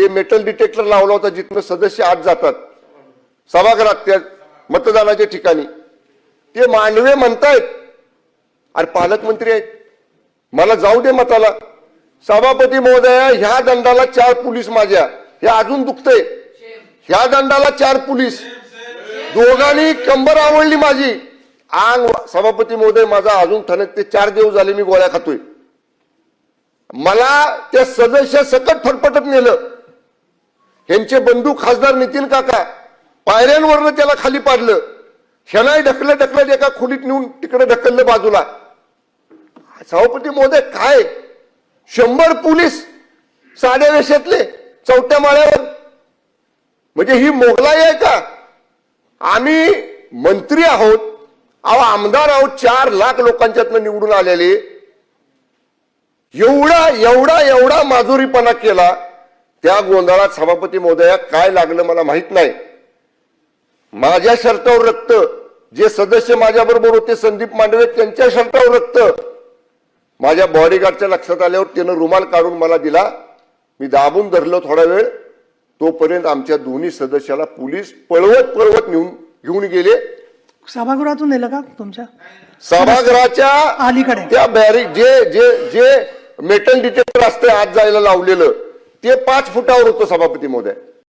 ते metal detector लावला होता जिथनं सदस्य आत जातात सभागृहात त्या मतदानाच्या ठिकाणी, ते मांडवे म्हणतायत अरे पालकमंत्री आहेत, मला जाऊ दे मताला. सभापती महोदया, ह्या दंडाला 4 पोलीस माझ्या, हे अजून दुखतंय. ह्या दंडाला 4 पोलीस, दोघांनी कंबर आवडली माझी. अंग सभापती महोदय माझा अजून ठणकते. 4 दिवस झाले मी गोळ्या खातोय. मला त्या सदस्य सकट फटफटत नेलं. ह्यांचे बंधू खासदार नितीन काका पायऱ्यांवरनं त्याला खाली पाडलं. ह्यालाही ढकलत एका खोलीत नेऊन तिकडे ढकललं बाजूला. सभापती महोदय काय 100 पोलीस साध्या वेशातले 4थ्या माळ्यावर, म्हणजे ही मोगलाई आहे का? आम्ही मंत्री आहोत, आमदार आहोत, 4 लाख लोकांच्यातनं निवडून आलेले. एवढा माजुरीपणा केला. त्या गोंधळात सभापती महोदया काय लागलं मला माहित नाही. माझ्या शर्टावर रक्त, जे सदस्य माझ्या बरोबर होते संदीप मांडवे त्यांच्या शर्टावर रक्त. माझ्या बॉडीगार्डच्या लक्षात आल्यावर त्यानं रुमाल काढून मला दिला. मी दाबून धरलं थोडा वेळ. तोपर्यंत आमच्या दोन्ही सदस्याला पोलीस पळवत घेऊन गेले. सभागृहातून नेलं का तुमच्या? सभागृहाच्या अलीकडे त्या बॅरिक जे मेटल डिटेक्टर असते आत जायला लावलेलं, ते 5 फुटावर होतं सभापती महोदय.